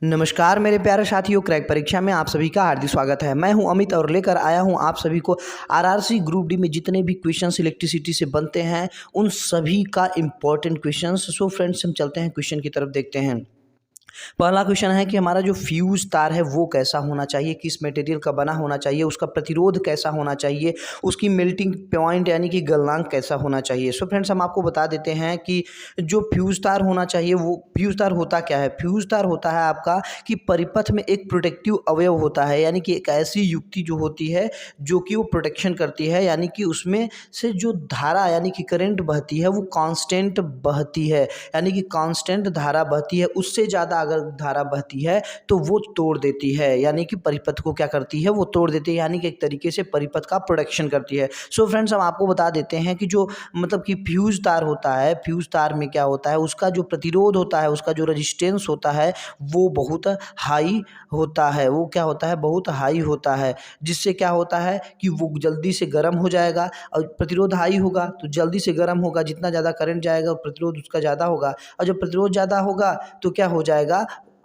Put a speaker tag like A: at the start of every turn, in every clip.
A: नमस्कार मेरे प्यारे साथियों, क्रैक परीक्षा में आप सभी का हार्दिक स्वागत है। मैं हूं अमित और लेकर आया हूं आप सभी को आरआरसी ग्रुप डी में जितने भी क्वेश्चंस इलेक्ट्रिसिटी से बनते हैं उन सभी का इम्पोर्टेंट क्वेश्चंस। सो फ्रेंड्स, हम चलते हैं क्वेश्चन की तरफ, देखते हैं। पहला क्वेश्चन है कि हमारा जो फ्यूज तार है वो कैसा होना चाहिए, किस मटेरियल का बना होना चाहिए, उसका प्रतिरोध कैसा होना चाहिए, उसकी मेल्टिंग पॉइंट यानी कि गलनांक कैसा होना चाहिए। सो फ्रेंड्स, हम आपको बता देते हैं कि जो फ्यूज तार होना चाहिए वो फ्यूज तार होता क्या है। फ्यूज तार होता है आपका कि परिपथ में एक प्रोटेक्टिव अवयव होता है, यानी कि एक ऐसी युक्ति जो होती है जो कि वो प्रोटेक्शन करती है, यानी कि उसमें से जो धारा यानी कि करंट बहती है वो कांस्टेंट बहती है, यानी कि कांस्टेंट धारा बहती है। उससे ज़्यादा अगर धारा बहती है तो वो तोड़ देती है, यानी कि परिपथ को क्या करती है, वो तोड़ देती है, यानी कि एक तरीके से परिपथ का प्रोटेक्शन करती है। सो फ्रेंड्स, हम आपको बता देते हैं कि जो मतलब कि फ्यूज तार होता है, फ्यूज तार में क्या होता है, उसका जो प्रतिरोध होता है, उसका जो रेजिस्टेंस होता है वो बहुत हाई होता है। वो क्या होता है, बहुत हाई होता है, जिससे क्या होता है कि वो जल्दी से गर्म हो जाएगा। और प्रतिरोध हाई होगा तो जल्दी से गर्म होगा, जितना ज़्यादा करंट जाएगा प्रतिरोध उसका ज़्यादा होगा, और जब प्रतिरोध ज़्यादा होगा तो क्या हो जाएगा,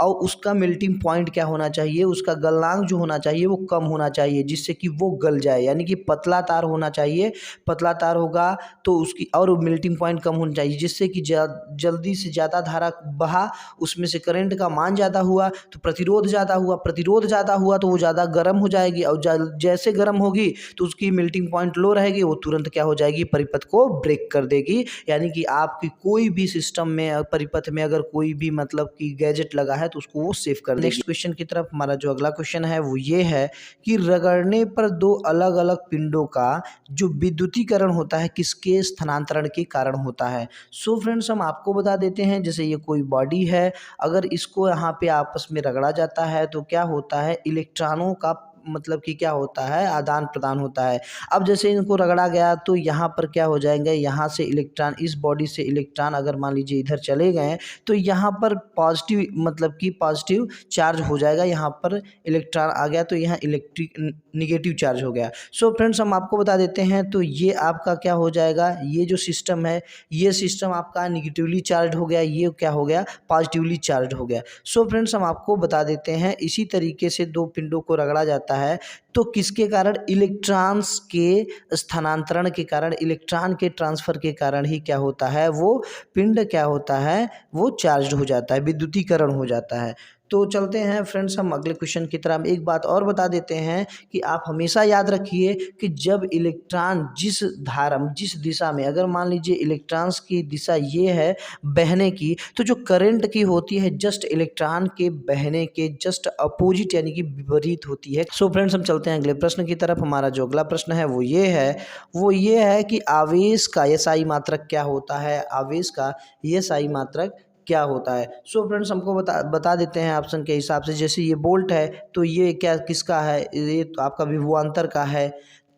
A: और उसका मेल्टिंग पॉइंट क्या होना चाहिए, उसका गलनांक जो होना चाहिए वो कम होना चाहिए, जिससे कि वो गल जाए, यानी कि पतला तार होना चाहिए। पतला तार होगा तो उसकी और मेल्टिंग पॉइंट कम होना चाहिए, जिससे कि जल्दी से ज़्यादा धारा बहा, उसमें से करंट का मान ज़्यादा हुआ तो प्रतिरोध ज़्यादा हुआ, प्रतिरोध ज़्यादा हुआ तो वो ज़्यादा गर्म हो जाएगी, और जैसे गर्म होगी तो उसकी मेल्टिंग पॉइंट लो रहेगी, वो तुरंत क्या हो जाएगी, परिपथ को ब्रेक कर देगी। यानी कि आपकी कोई भी सिस्टम में, परिपथ में अगर कोई भी मतलब कि गैजेट लगा है तो उसको वो सेव कर देगी। नेक्स्ट क्वेश्चन की तरफ हमारा जो अगला क्वेश्चन है वो ये है कि रगड़ने पर दो अलग अलग पिंडों का जो विद्युतीकरण होता है किसके स्थानांतरण के कारण होता है। सो फ्रेंड्स, हम आपको बता देते हैं, जैसे ये कोई बॉडी है, अगर इसको यहाँ पे आपस में रगड़ा जाता है तो क्या होता है, इलेक्ट्रॉनों का मतलब कि क्या होता है, आदान प्रदान होता है। अब जैसे इनको रगड़ा गया तो यहाँ पर क्या हो जाएंगे, यहाँ से इलेक्ट्रॉन, इस बॉडी से इलेक्ट्रॉन अगर मान लीजिए इधर चले गए तो यहाँ पर पॉजिटिव मतलब कि पॉजिटिव चार्ज हो जाएगा, यहाँ पर इलेक्ट्रॉन आ गया तो यहाँ इलेक्ट्रिक निगेटिव चार्ज हो गया। सो फ्रेंड्स, हम आपको बता देते हैं, तो ये आपका क्या हो जाएगा, ये जो सिस्टम है ये सिस्टम आपका निगेटिवली चार्ज हो गया, ये क्या हो गया, पॉजिटिवली चार्ज हो गया। सो फ्रेंड्स, हम आपको बता देते हैं, इसी तरीके से दो पिंडों को रगड़ा जाता है तो किसके कारण, इलेक्ट्रॉन्स के स्थानांतरण के कारण, इलेक्ट्रॉन के ट्रांसफर के कारण ही क्या होता है, वो पिंड क्या होता है, वो चार्ज हो जाता है, विद्युतीकरण हो जाता है। तो चलते हैं फ्रेंड्स, हम अगले क्वेश्चन की तरफ। एक बात और बता देते हैं कि आप हमेशा याद रखिए कि जब इलेक्ट्रॉन जिस दिशा में, अगर मान लीजिए इलेक्ट्रॉन्स की दिशा ये है बहने की, तो जो करंट की होती है जस्ट इलेक्ट्रॉन के बहने के जस्ट अपोजिट यानी कि विपरीत होती है। सो फ्रेंड्स, हम चलते हैं अगले प्रश्न की तरफ। हमारा जो अगला प्रश्न है वो ये है कि आवेश का एसआई मात्रक क्या होता है, आवेश का एसआई मात्रक क्या होता है। सो फ्रेंड्स, हमको बता देते हैं ऑप्शन के हिसाब से। जैसे ये बोल्ट है तो ये क्या किसका है, ये तो आपका विभवांतर का है,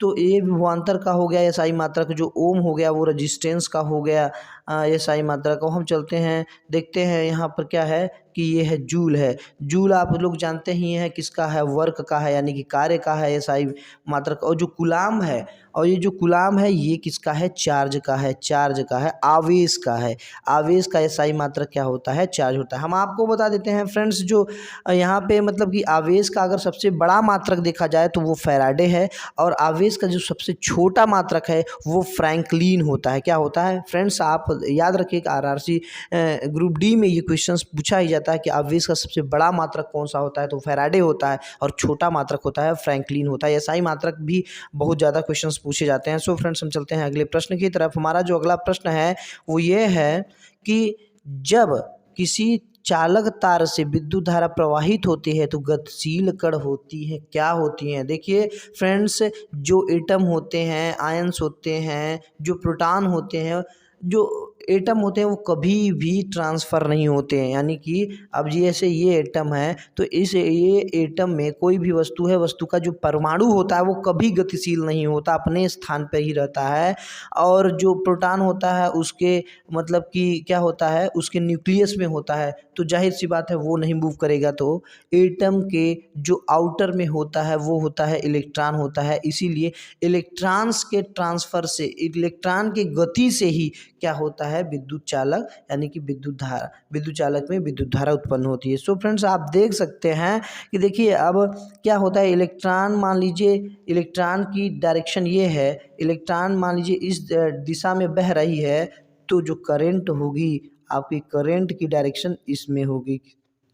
A: तो ये विभवांतर का हो गया एसआई मात्रक। जो ओम हो गया वो रेजिस्टेंस का हो गया एसआई मात्रक। को हम चलते हैं, देखते हैं यहाँ पर क्या है कि ये है जूल है। जूल आप लोग जानते ही हैं किसका है, वर्क का है, यानी कि कार्य का है एसआई मात्रक। और जो कुलाम है, और ये जो कुलाम है ये किसका है, चार्ज का है, चार्ज का है, आवेश का है। आवेश का एसआई मात्रक क्या होता है, चार्ज होता है। हम आपको बता देते हैं फ्रेंड्स, जो यहाँ पे मतलब कि आवेश का अगर सबसे बड़ा मात्रक देखा जाए तो वो फैराडे है, और आवेश का जो सबसे छोटा मात्रक है वो फ्रैंकलिन होता है। क्या होता है फ्रेंड्स, आप याद रखिए, आरआरसी ग्रुप डी में ये क्वेश्चन पूछा ही जाता है कि आवेश का सबसे बड़ा मात्रक कौन सा होता है, तो फैराडे होता है, और छोटा मात्रक होता है फ्रैंकलिन होता है। एसआई मात्रक भी बहुत ज़्यादा क्वेश्चंस पूछे जाते हैं। सो फ्रेंड्स, हम चलते हैं अगले प्रश्न की तरफ। हमारा जो अगला प्रश्न है वो ये है कि जब किसी चालक तार से विद्युत धारा प्रवाहित होती है तो गतिशील कण होती है, क्या होती हैं। देखिए फ्रेंड्स, जो एटम होते हैं, आयंस होते हैं, जो प्रोटॉन होते हैं, जो एटम होते हैं वो कभी भी ट्रांसफ़र नहीं होते हैं। यानी कि अब जैसे ये एटम है तो ये एटम में कोई भी वस्तु है, वस्तु का जो परमाणु होता है वो कभी गतिशील नहीं होता, अपने स्थान पर ही रहता है। और जो प्रोटॉन होता है उसके मतलब कि क्या होता है, उसके न्यूक्लियस में होता है, तो जाहिर सी बात है वो नहीं मूव करेगा। तो एटम के जो आउटर में होता है वो होता है इलेक्ट्रॉन होता है। इसीलिए इलेक्ट्रॉन्स के ट्रांसफ़र से, इलेक्ट्रॉन के गति से ही क्या होता है विद्युत चालक यानी कि विद्युत धारा, विद्युत चालक में विद्युत धारा उत्पन्न होती है। सो फ्रेंड्स आप देख सकते हैं कि देखिए अब क्या होता है, इलेक्ट्रॉन मान लीजिए इलेक्ट्रॉन की डायरेक्शन ये है, इलेक्ट्रॉन मान लीजिए इस दिशा में बह रही है, तो जो करंट होगी आपकी करंट की डायरेक्शन इसमें होगी,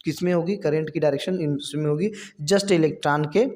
A: किसमें होगी, करंट की डायरेक्शन इसमें होगी, जस्ट इलेक्ट्रॉन के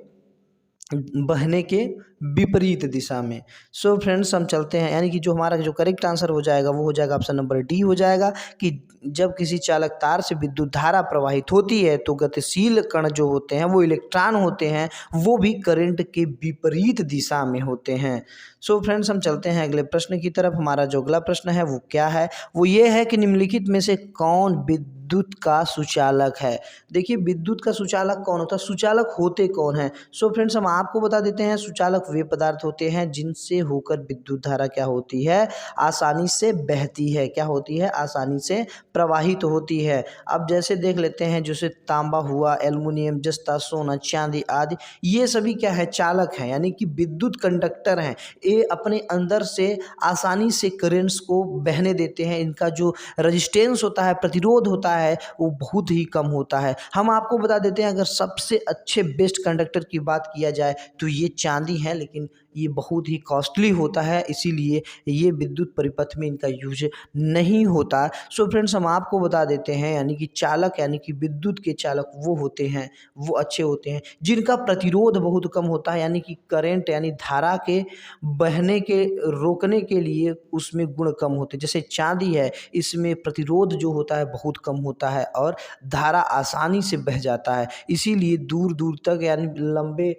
A: बहने के विपरीत दिशा में। सो फ्रेंड्स हम चलते हैं, यानी कि जो हमारा जो करेक्ट आंसर हो जाएगा वो हो जाएगा ऑप्शन नंबर डी हो जाएगा कि जब किसी चालक तार से विद्युत धारा प्रवाहित होती है तो गतिशील कण जो होते हैं वो इलेक्ट्रॉन होते हैं, वो भी करंट के विपरीत दिशा में होते हैं। सो फ्रेंड्स हम चलते हैं अगले प्रश्न की तरफ। हमारा जो अगला प्रश्न है वो क्या है, वो ये है कि निम्नलिखित में से कौन विद्युत का सुचालक है। देखिए विद्युत का सुचालक कौन होता है, सुचालक होते कौन है। सो फ्रेंड्स हम आपको बता देते हैं, सुचालक वे पदार्थ होते हैं जिनसे होकर विद्युत धारा क्या होती है, आसानी से बहती है, क्या होती है, आसानी से प्रवाहित होती है। अब जैसे देख लेते हैं, जैसे तांबा हुआ, एल्युमिनियम, जस्ता, सोना, चांदी आदि, ये सभी क्या है, चालक हैं, यानी कि विद्युत कंडक्टर हैं। ये अपने अंदर से आसानी से करेंट्स को बहने देते हैं। इनका जो रेजिस्टेंस होता है, प्रतिरोध होता है, वो बहुत ही कम होता है। हम आपको बता देते हैं, अगर सबसे अच्छे बेस्ट कंडक्टर की बात किया जाए तो ये चांदी है, लेकिन ये बहुत ही कॉस्टली होता है, इसीलिए ये विद्युत परिपथ में इनका यूज नहीं होता। सो फ्रेंड्स हम आपको बता देते हैं, यानी कि चालक यानी कि विद्युत के चालक वो होते हैं, वो अच्छे होते हैं जिनका प्रतिरोध बहुत कम होता है, यानी कि करंट यानी धारा के बहने के रोकने के लिए उसमें गुण कम होते हैं। जैसे चांदी है, इसमें प्रतिरोध जो होता है बहुत कम होता है और धारा आसानी से बह जाता है, इसीलिए दूर दूर तक यानी लंबे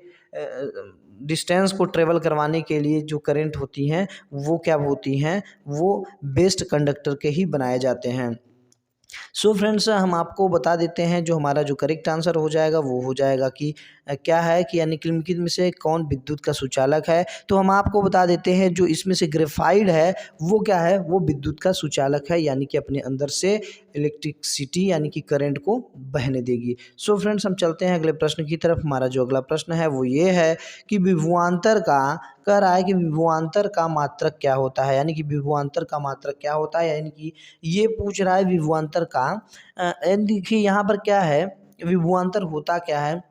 A: डिस्टेंस को ट्रेवल करवाने के लिए जो करंट होती हैं वो क्या होती हैं, वो बेस्ट कंडक्टर के ही बनाए जाते हैं। सो फ्रेंड्स हम आपको बता देते हैं, जो हमारा जो करेक्ट आंसर हो जाएगा वो हो जाएगा कि क्या है कि यानी निम्नलिखित में से कौन विद्युत का सुचालक है। तो हम आपको बता देते हैं, जो इसमें से ग्रेफाइट है वो क्या है, वो विद्युत का सुचालक है, यानी कि अपने अंदर से इलेक्ट्रिसिटी यानी कि करंट को बहने देगी। सो फ्रेंड्स हम चलते हैं अगले प्रश्न की तरफ। हमारा जो अगला प्रश्न है वो ये है कि विभवांतर का कह रहा है कि विभवांतर का मात्रक क्या होता है, यानी कि विभवांतर का मात्रक क्या होता है, यानी कि ये पूछ रहा है विभवांतर का। देखिए यहाँ पर क्या है, विभवांतर होता क्या है,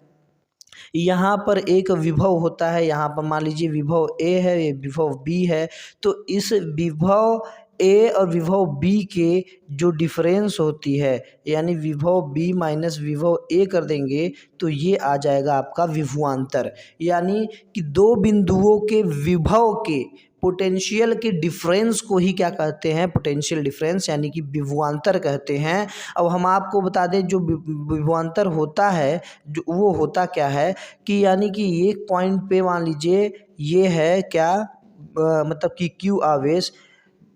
A: यहाँ पर एक विभव होता है, यहाँ पर मान लीजिए विभव ए है, ये विभव बी है, तो इस विभव ए और विभव बी के जो डिफरेंस होती है, यानी विभव बी माइनस विभव ए कर देंगे तो ये आ जाएगा आपका विभवांतर। यानी कि दो बिंदुओं के विभव के पोटेंशियल के डिफरेंस को ही क्या कहते हैं, पोटेंशियल डिफरेंस, यानी कि विभवांतर कहते हैं। अब हम आपको बता दें, जो विभवांतर होता है जो वो होता क्या है कि यानी कि एक पॉइंट पे मान लीजिए ये है क्या, मतलब कि क्यू आवेश,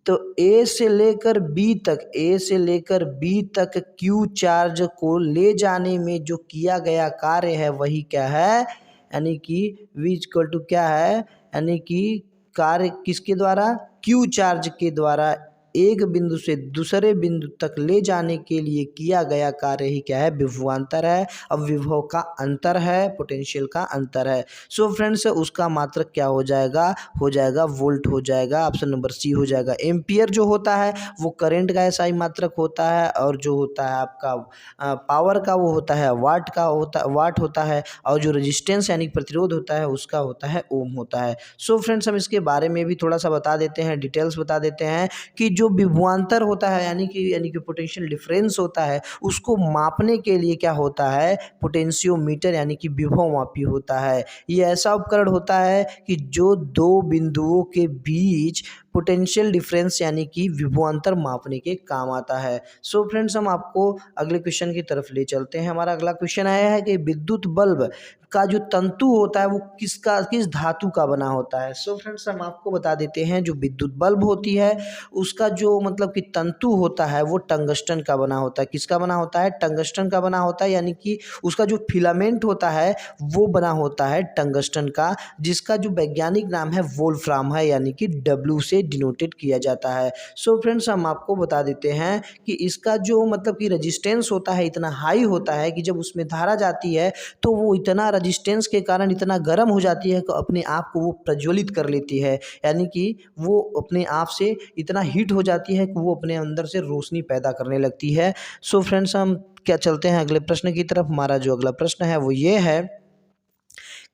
A: तो ए से लेकर बी तक, ए से लेकर बी तक क्यू चार्ज को ले जाने में जो किया गया कार्य है वही क्या है, यानी कि V इक्वल टू क्या है, यानी कि कार्य किसके द्वारा, क्यू चार्ज के द्वारा एक बिंदु से दूसरे बिंदु तक ले जाने के लिए किया गया कार्य ही क्या है, विभवांतर है। अब विभव का अंतर है, पोटेंशियल का अंतर है। सो फ्रेंड्स उसका मात्रक क्या हो जाएगा, हो जाएगा वोल्ट हो जाएगा, ऑप्शन नंबर सी हो जाएगा। एम्पियर जो होता है वो करंट का ऐसा ही मात्रक होता है, और जो होता है आपका पावर का वो होता है वाट का वाट होता है, और जो रेजिस्टेंस यानी प्रतिरोध होता है उसका होता है ओम होता है। सो फ्रेंड्स हम इसके बारे में भी थोड़ा सा बता देते हैं, डिटेल्स बता देते हैं कि जो विभवांतर होता है यानी कि पोटेंशियल डिफरेंस होता है, उसको मापने के लिए क्या होता है, पोटेंशियोमीटर यानी कि विभव मापी होता है। ये ऐसा उपकरण होता है कि जो दो बिंदुओं के बीच पोटेंशियल डिफरेंस यानी कि विभवांतर मापने के काम आता है। सो फ्रेंड्स हम आपको अगले क्वेश्चन की तरफ ले चलते हैं। हमारा अगला क्वेश्चन आया है कि विद्युत बल्ब का जो तंतु होता है वो किस धातु का बना होता है। सो फ्रेंड्स हम आपको बता देते हैं, जो विद्युत बल्ब होती है उसका जो मतलब कि तंतु होता है वो टंगस्टन का बना होता है। किसका बना होता है, टंगस्टन का बना होता है, यानी कि उसका जो फिलामेंट होता है वो बना होता है टंगस्टन का, जिसका जो वैज्ञानिक नाम है वोल्फ्राम है, यानी कि W से डिनोटेड किया जाता है। सो फ्रेंड्स हम आपको बता देते हैं कि इसका जो मतलब कि रजिस्टेंस होता है इतना हाई होता है कि जब उसमें धारा जाती है तो वो इतना रजिस्टेंस के कारण इतना गर्म हो जाती है कि अपने आप को वो प्रज्वलित कर लेती है, यानी कि वो अपने आप से इतना हीट हो जाती है कि वो अपने अंदर से रोशनी पैदा करने लगती है। सो फ्रेंड्स हम क्या चलते हैं अगले प्रश्न की तरफ। हमारा जो अगला प्रश्न है वो ये है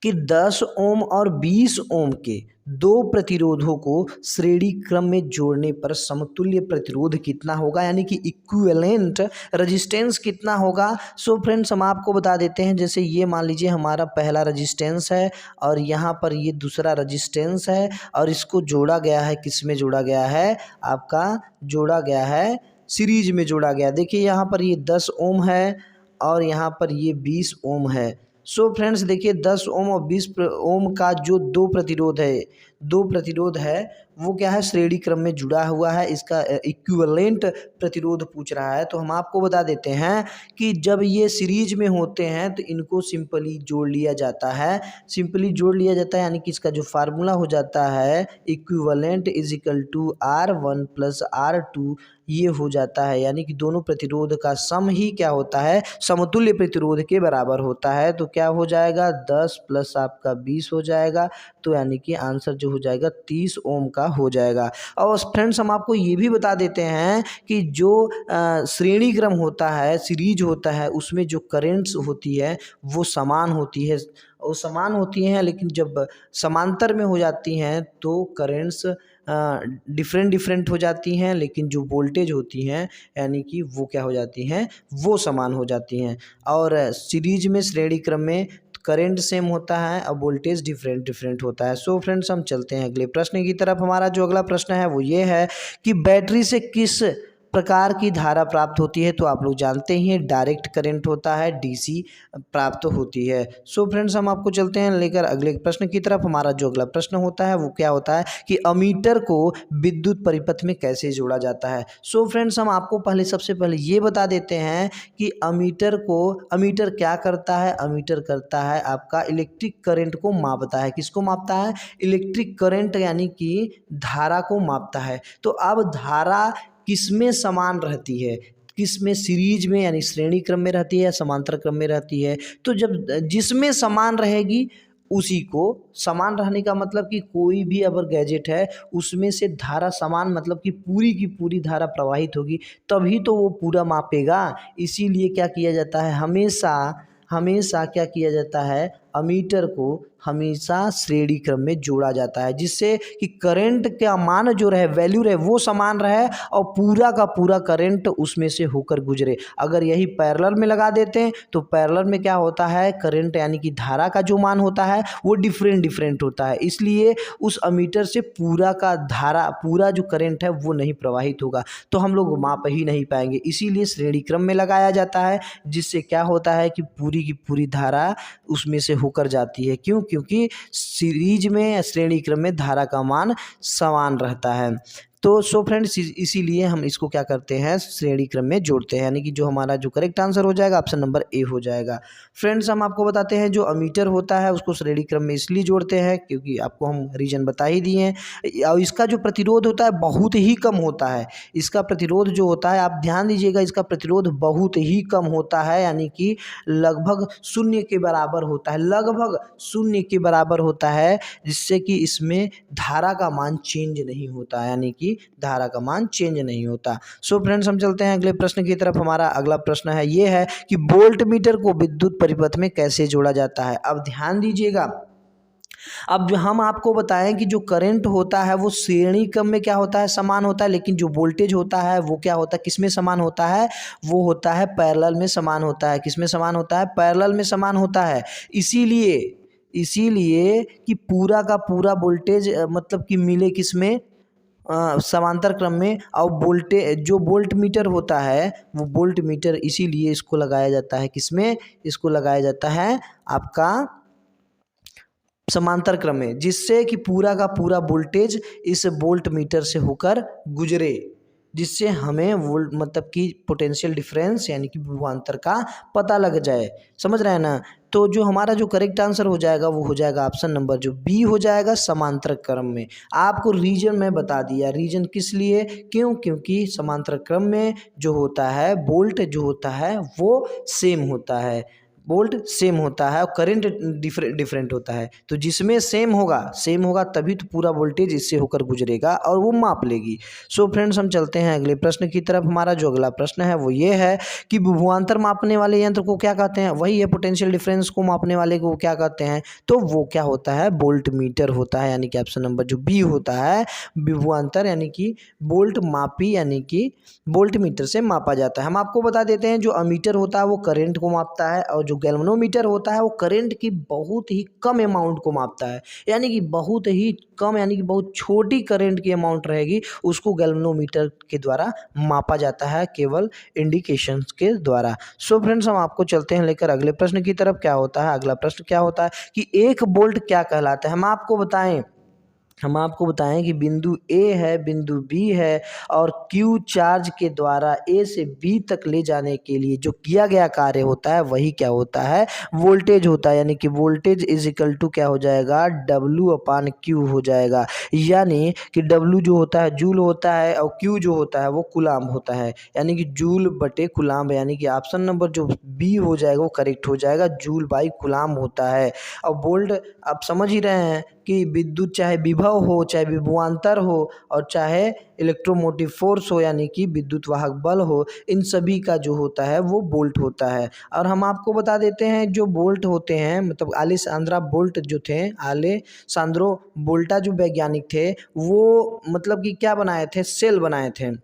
A: कि 10 ओम और 20 ओम के दो प्रतिरोधों को श्रेणी क्रम में जोड़ने पर समतुल्य प्रतिरोध कितना होगा, यानी कि इक्विवेलेंट रेजिस्टेंस कितना होगा। सो फ्रेंड्स हम आपको बता देते हैं, जैसे ये मान लीजिए हमारा पहला रेजिस्टेंस है और यहाँ पर ये दूसरा रेजिस्टेंस है और इसको जोड़ा गया है, किस में जोड़ा गया है, आपका जोड़ा गया है सीरीज में जोड़ा गया। देखिए यहाँ पर ये 10 ओम है और यहाँ पर ये 20 ओम है। सो फ्रेंड्स देखिए 10 ओम और 20 ओम का जो दो प्रतिरोध है वो क्या है, श्रेणी क्रम में जुड़ा हुआ है। इसका इक्विवेलेंट प्रतिरोध पूछ रहा है, तो हम आपको बता देते हैं कि जब ये सीरीज में होते हैं तो इनको सिंपली जोड़ लिया जाता है, यानी कि इसका जो फार्मूला हो जाता है equivalent is equal to R1 + R2, ये हो जाता है, यानी कि दोनों प्रतिरोध का सम ही क्या होता है, समतुल्य प्रतिरोध के बराबर होता है। तो क्या हो जाएगा, 10 + आपका 20 हो जाएगा, तो यानी कि आंसर जो हो जाएगा 30 ओम का हो जाएगा। और फ्रेंड्स हम आपको ये भी बता देते हैं कि जो श्रेणी क्रम होता है, सीरीज होता है, उसमें जो करेंट्स होती है वो समान होती है, लेकिन जब समांतर में हो जाती हैं तो करेंट्स डिफरेंट हो जाती हैं, लेकिन जो वोल्टेज होती हैं यानी कि वो क्या हो जाती हैं, वो समान हो जाती हैं। और सीरीज में, श्रेणी क्रम में करेंट सेम होता है और वोल्टेज डिफरेंट होता है। सो फ्रेंड्स हम चलते हैं अगले प्रश्न की तरफ। हमारा जो अगला प्रश्न है वो ये है कि बैटरी से किस प्रकार की धारा प्राप्त होती है। तो आप लोग जानते ही हैं डायरेक्ट करंट होता है, डीसी प्राप्त होती है। सो फ्रेंड्स हम आपको चलते हैं लेकर अगले प्रश्न की तरफ। हमारा जो अगला प्रश्न होता है वो क्या होता है कि अमीटर को विद्युत परिपथ में कैसे जोड़ा जाता है। सो फ्रेंड्स हम आपको सबसे पहले ये बता देते हैं कि अमीटर क्या करता है, अमीटर करता है आपका इलेक्ट्रिक करंट को मापता है। किसको मापता है, इलेक्ट्रिक करंट, यानी कि धारा को मापता है। तो अब धारा किसमें समान रहती है, किसमें, सीरीज में यानी श्रेणी क्रम में रहती है या समांतर क्रम में रहती है। तो जब जिसमें समान रहेगी उसी को, समान रहने का मतलब कि कोई भी अगर गैजेट है उसमें से धारा समान, मतलब कि पूरी की पूरी धारा प्रवाहित होगी तभी तो वो पूरा मापेगा। इसीलिए क्या किया जाता है, हमेशा क्या किया जाता है, अमीटर को हमेशा श्रेणी क्रम में जोड़ा जाता है, जिससे कि करंट का मान जो रहे, वैल्यू रहे, वो समान रहे और पूरा का पूरा करंट उसमें से होकर गुजरे। अगर यही पैरेलल में लगा देते हैं तो पैरेलल में क्या होता है, करंट यानी कि धारा का जो मान होता है वो डिफरेंट होता है। इसलिए उस अमीटर से पूरा जो करंट है वो नहीं प्रवाहित होगा, तो हम लोग माप ही नहीं पाएंगे। इसीलिए श्रेणी क्रम में लगाया जाता है, जिससे क्या होता है कि पूरी की पूरी धारा उसमें से होकर जाती है। क्योंकि सीरीज में, श्रेणी क्रम में धारा का मान समान रहता है। तो सो फ्रेंड्स इसीलिए हम इसको क्या करते हैं, श्रेणी क्रम में जोड़ते हैं, यानी कि जो हमारा जो करेक्ट आंसर हो जाएगा ऑप्शन नंबर ए हो जाएगा। फ्रेंड्स हम आपको बताते हैं जो अमीटर होता है उसको श्रेणी क्रम में इसलिए जोड़ते हैं क्योंकि आपको हम रीजन बता ही दिए हैं। और इसका जो प्रतिरोध होता है बहुत ही कम होता है। इसका प्रतिरोध जो होता है, आप ध्यान दीजिएगा, इसका प्रतिरोध बहुत ही कम होता है, यानी कि लगभग शून्य के बराबर होता है, जिससे कि इसमें धारा का मान चेंज नहीं होता, यानी कि धारा का मान चेंज नहीं होता। सो फ्रेंड्स हम चलते हैं अगले प्रश्न की तरफ। हमारा अगला प्रश्न है ये है कि वोल्ट मीटर को विद्युत परिपथ में कैसे जोड़ा जाता है। अब ध्यान दीजिएगा, अब जो हम आपको बताएं कि जो करंट होता है वो श्रेणी क्रम में क्या होता है, समान होता है, लेकिन जो वोल्टेज होता है वो क्या होता है, किसमें समान होता है, वो होता है पैरेलल में समान होता है। किसमें समान होता है, पैरेलल में समान होता है। इसीलिए कि पूरा का पूरा वोल्टेज मतलब कि मिले किसमें, समांतर क्रम में। और जो वोल्ट मीटर होता है वो वोल्ट मीटर, इसीलिए इसको लगाया जाता है किसमें, इसको लगाया जाता है आपका समांतर क्रम में, जिससे कि पूरा का पूरा वोल्टेज इस वोल्ट मीटर से होकर गुजरे। जिससे हमें वोल्ट मतलब कि पोटेंशियल डिफरेंस यानी कि विभवांतर का पता लग जाए। समझ रहे हैं ना। तो जो हमारा जो करेक्ट आंसर हो जाएगा वो हो जाएगा ऑप्शन नंबर जो बी हो जाएगा, समांतर क्रम में। आपको रीजन मैं बता दिया, रीजन किस लिए, क्यों, क्योंकि समांतर क्रम में जो होता है वोल्ट जो होता है वो सेम होता है, वोल्ट सेम होता है और करंट डिफरेंट होता है। तो जिसमें सेम होगा तभी तो पूरा वोल्टेज इससे होकर गुजरेगा और वो माप लेगी। सो फ्रेंड्स हम चलते हैं अगले प्रश्न की तरफ। हमारा जो अगला प्रश्न है वो ये है कि विभवांतर मापने वाले यंत्र को क्या कहते हैं। वही है, पोटेंशियल डिफरेंस को मापने वाले को क्या कहते हैं, तो वो क्या होता है, वोल्ट मीटर होता है। यानी कि ऑप्शन नंबर जो बी होता है, विभवांतर यानी कि वोल्ट मापी यानी कि वोल्ट मीटर से मापा जाता है। हम आपको बता देते हैं जो अमीटर होता है वो करंट को मापता है और जो गैल्वेनोमीटर होता है वो करंट की बहुत ही कम अमाउंट को मापता है। यानी कि बहुत ही कम, यानी कि बहुत छोटी करंट की अमाउंट रहेगी उसको गैल्वेनोमीटर के द्वारा मापा जाता है, केवल इंडिकेशंस के द्वारा। सो फ्रेंड्स हम आपको चलते हैं लेकर अगले प्रश्न की तरफ। क्या होता है अगला प्रश्न, क्या होता है कि एक वोल्ट क्या कहलाता है। हम आपको बताएं कि बिंदु ए है, बिंदु बी है और क्यू चार्ज के द्वारा ए से बी तक ले जाने के लिए जो किया गया कार्य होता है वही क्या होता है, वोल्टेज होता है। यानी कि वोल्टेज इज इक्वल टू क्या हो जाएगा, डब्ल्यू अपान क्यू हो जाएगा। यानी कि डब्ल्यू जो होता है जूल होता है और क्यू जो होता है वो कुलाम्ब होता है। यानी कि जूल बटे कुलाम्ब, यानी कि ऑप्शन नंबर जो बी हो जाएगा वो करेक्ट हो जाएगा, जूल बाई कुलाम्ब होता है। और वोल्ट आप समझ ही रहे हैं कि विद्युत चाहे विभव हो, चाहे विभवांतर हो और चाहे इलेक्ट्रोमोटिव फोर्स हो यानी कि विद्युत वाहक बल हो, इन सभी का जो होता है वो वोल्ट होता है। और हम आपको बता देते हैं जो वोल्ट होते हैं, मतलब आलेसांद्रा वोल्ट जो थे, आलेसांद्रो वोल्टा जो वैज्ञानिक थे वो मतलब कि क्या बनाए थे, सेल बनाए थे।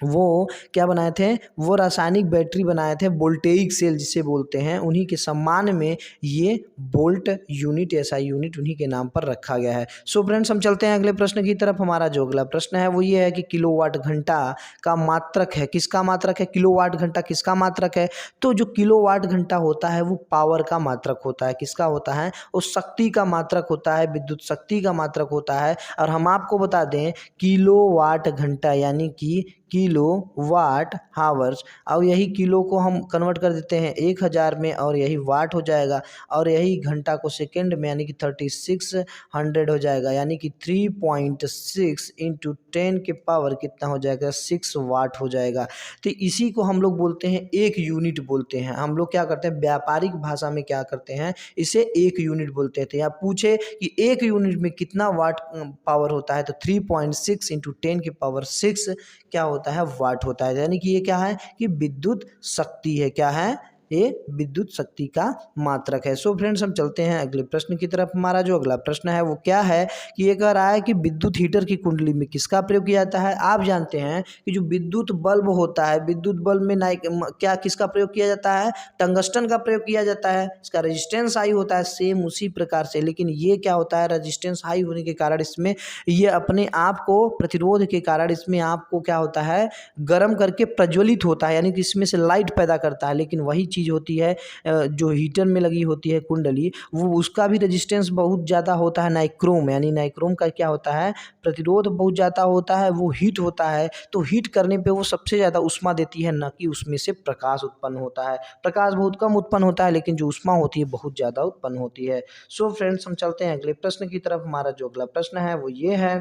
A: वो क्या बनाए थे, वो रासायनिक बैटरी बनाए थे, वोल्टेइक सेल जिसे बोलते हैं। उन्हीं के सम्मान में ये वोल्ट यूनिट, एसआई यूनिट उन्हीं के नाम पर रखा गया है। सो फ्रेंड्स हम चलते हैं अगले प्रश्न की तरफ। हमारा जो अगला प्रश्न है वो ये है कि किलोवाट घंटा का मात्रक है, किसका मात्रक है, किलोवाट घंटा किसका मात्रक है। तो जो किलोवाट घंटा होता है वो पावर का मात्रक होता है। किसका होता है, वो शक्ति का मात्रक होता है, विद्युत शक्ति का मात्रक होता है। और हम आपको बता दें किलोवाट घंटा यानी कि किलो वाट हावर्स, और यही किलो को हम कन्वर्ट कर देते हैं 1000 में और यही वाट हो जाएगा। और यही घंटा को सेकंड में यानी कि 3600 हो जाएगा। यानी कि 3.6 इंटू 10 के पावर कितना हो जाएगा, 6 वाट हो जाएगा। तो इसी को हम लोग बोलते हैं एक यूनिट बोलते हैं। हम लोग क्या करते हैं व्यापारिक भाषा में क्या करते हैं, इसे एक यूनिट बोलते थे। या पूछे कि एक यूनिट में कितना वाट पावर होता है तो 3.6 इंटू 10 की पावर 6 क्या होता है, वाट होता है। यानी कि ये क्या है कि विद्युत शक्ति है। क्या है, ये विद्युत शक्ति का मात्रक है। सो फ्रेंड्स हम चलते हैं अगले प्रश्न की तरफ। हमारा जो अगला प्रश्न है वो क्या है कि ये कह रहा है कि विद्युत हीटर की कुंडली में किसका प्रयोग किया जाता है। आप जानते हैं कि जो विद्युत बल्ब होता है, विद्युत बल्ब में क्या किसका प्रयोग किया जाता है, टंगस्टन का प्रयोग किया जाता है। इसका रेजिस्टेंस हाई होता है, सेम उसी प्रकार से। लेकिन ये क्या होता है, रेजिस्टेंस हाई होने के कारण इसमें ये अपने आप को प्रतिरोध के कारण इसमें आपको क्या होता है, गर्म करके प्रज्वलित होता है, यानी कि इसमें से लाइट पैदा करता है। लेकिन वही चीज़ होती है जो हीटर में लगी होती है कुंडली, वो उसका भी रेजिस्टेंस बहुत ज़्यादा होता है नाइक्रोम, यानी नाइक्रोम का क्या होता है, प्रतिरोध बहुत ज़्यादा होता है, वो हीट होता है। तो हीट करने पे वो सबसे ज़्यादा ऊष्मा देती है, ना कि उसमें से प्रकाश उत्पन्न होता है। प्रकाश बहुत कम उत्पन्न होता है लेकिन जो ऊष्मा होती है बहुत ज़्यादा उत्पन्न होती है। सो फ्रेंड्स हम चलते हैं अगले प्रश्न की तरफ। हमारा जो अगला प्रश्न है वो ये है,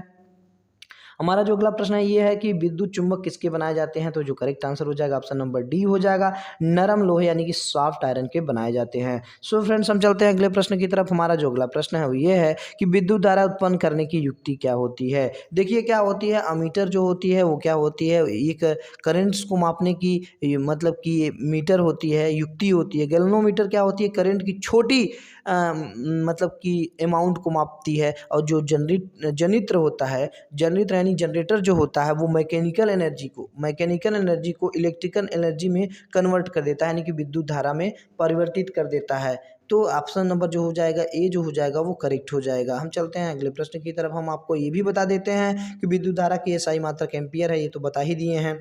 A: हमारा जो अगला प्रश्न है ये है कि विद्युत चुंबक किसके बनाए जाते हैं। तो जो करेक्ट आंसर हो जाएगा ऑप्शन नंबर डी हो जाएगा, नरम लोहे यानी कि सॉफ्ट आयरन के बनाए जाते हैं। सो फ्रेंड्स हम चलते हैं अगले प्रश्न की तरफ। हमारा जो अगला प्रश्न है वो ये है कि विद्युत धारा उत्पन्न करने की युक्ति क्या होती है। देखिए क्या होती है, अमीटर जो होती है वो क्या होती है, एक करंट्स को मापने की मतलब कि मीटर होती है, युक्ति होती है। गैल्वेनोमीटर क्या होती है, करंट की छोटी मतलब कि अमाउंट को मापती है। और जो जनित्र होता है, जनित्र यानी जनरेटर जो होता है वो मैकेनिकल एनर्जी को इलेक्ट्रिकल एनर्जी में कन्वर्ट कर देता है, यानी कि विद्युत धारा में परिवर्तित कर देता है। तो ऑप्शन नंबर जो हो जाएगा ए जो हो जाएगा वो करेक्ट हो जाएगा। हम चलते हैं अगले प्रश्न की तरफ। हम आपको ये भी बता देते हैं कि विद्युत धारा की एसआई मात्रक एम्पियर है, ये तो बता ही दिए हैं।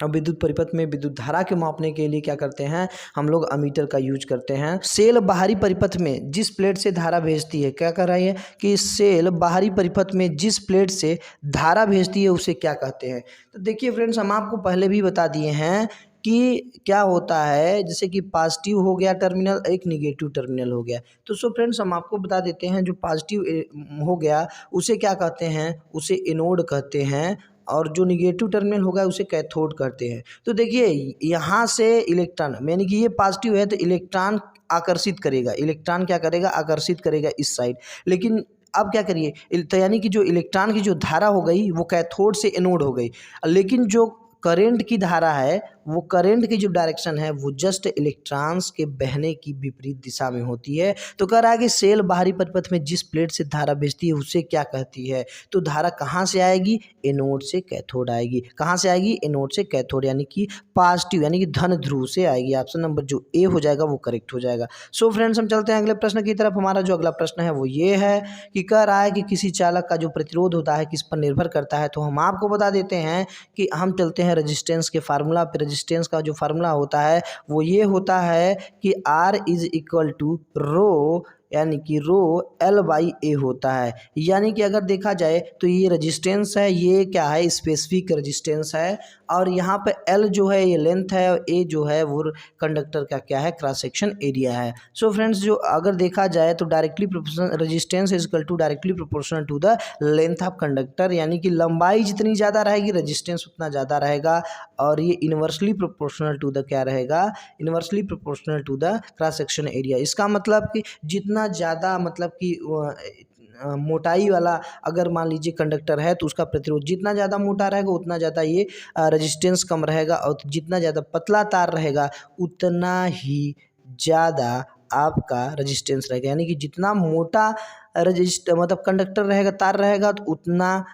A: अब विद्युत परिपथ में विद्युत धारा के मापने के लिए क्या करते हैं, हम लोग अमीटर का यूज करते हैं। सेल बाहरी परिपथ में जिस प्लेट से धारा भेजती है, क्या कर रही है कि सेल बाहरी परिपथ में जिस प्लेट से धारा भेजती है उसे क्या कहते हैं। तो देखिए फ्रेंड्स, हम आपको पहले भी बता दिए हैं कि क्या होता है, जैसे कि पॉजिटिव हो गया टर्मिनल, एक निगेटिव टर्मिनल हो गया। तो सो फ्रेंड्स, हम आपको बता देते हैं जो पॉजिटिव हो गया उसे क्या कहते हैं, उसे एनोड कहते हैं, और जो निगेटिव टर्मिनल होगा उसे कैथोड कहते हैं। तो देखिए यहाँ से इलेक्ट्रॉन, यानी कि ये पॉजिटिव है तो इलेक्ट्रॉन आकर्षित करेगा, इलेक्ट्रॉन क्या करेगा, आकर्षित करेगा इस साइड। लेकिन अब क्या करिए, तो यानी कि जो इलेक्ट्रॉन की जो धारा हो गई वो कैथोड से एनोड हो गई, लेकिन जो करंट की धारा है, वो करंट की जो डायरेक्शन है वो जस्ट इलेक्ट्रॉन्स के बहने की विपरीत दिशा में होती है। तो कह रहा है कि सेल बाहरी परिपथ में जिस प्लेट से धारा भेजती है उसे क्या कहती है। तो धारा कहाँ से आएगी, एनोड से कैथोड आएगी। कहाँ से आएगी, एनोड से कैथोड, यानी कि पॉजिटिव यानी कि धन ध्रुव से आएगी। ऑप्शन नंबर जो ए हो जाएगा वो करेक्ट हो जाएगा। सो फ्रेंड्स, हम चलते हैं अगले प्रश्न की तरफ। हमारा जो अगला प्रश्न है वो ये है कि कह रहा है कि किसी चालक का जो प्रतिरोध होता है किस पर निर्भर करता है। तो हम आपको बता देते हैं कि हम चलते हैं रेजिस्टेंस के फार्मूला पे। रेजिस्टेंस का जो फार्मूला होता है वो ये होता है कि R इज इक्वल टू रो, यानी कि रो L/A होता है। यानी कि अगर देखा जाए तो ये रेजिस्टेंस है, ये क्या है, स्पेसिफिक रेजिस्टेंस है, और यहाँ पे L जो है ये लेंथ है, और A जो है वो कंडक्टर का क्या है, क्रॉस सेक्शन एरिया है। सो फ्रेंड्स, जो अगर देखा जाए तो directly proportional resistance is equal to directly proportional to the length of conductor, यानी कि लंबाई जितनी ज़्यादा रहेगी रेजिस्टेंस उतना ज़्यादा रहेगा, और ये इन्वर्सली प्रोपोर्शनल टू द क्या रहेगा, inversely proportional to the cross section area. इसका मतलब कि जितना ज़्यादा, मतलब कि मोटाई वाला अगर मान लीजिए कंडक्टर है तो उसका प्रतिरोध जितना ज़्यादा मोटा रहेगा उतना ज़्यादा ये रेजिस्टेंस कम रहेगा, और जितना ज़्यादा पतला तार रहेगा उतना ही ज़्यादा आपका रेजिस्टेंस रहेगा। यानी कि जितना मोटा मतलब कंडक्टर रहेगा, तार रहेगा, तो उतना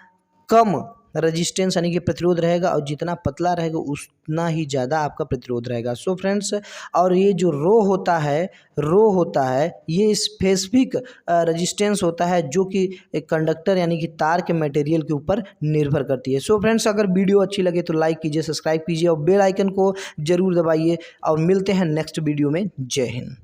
A: कम रेजिस्टेंस यानी कि प्रतिरोध रहेगा, और जितना पतला रहेगा उतना ही ज़्यादा आपका प्रतिरोध रहेगा। सो फ्रेंड्स, और ये जो रो होता है ये स्पेसिफिक रेजिस्टेंस होता है जो कि एक कंडक्टर यानी कि तार के मटेरियल के ऊपर निर्भर करती है। सो फ्रेंड्स, अगर वीडियो अच्छी लगे तो लाइक कीजिए, सब्सक्राइब कीजिए और बेल आइकन को जरूर दबाइए, और मिलते हैं नेक्स्ट वीडियो में। जय हिंद।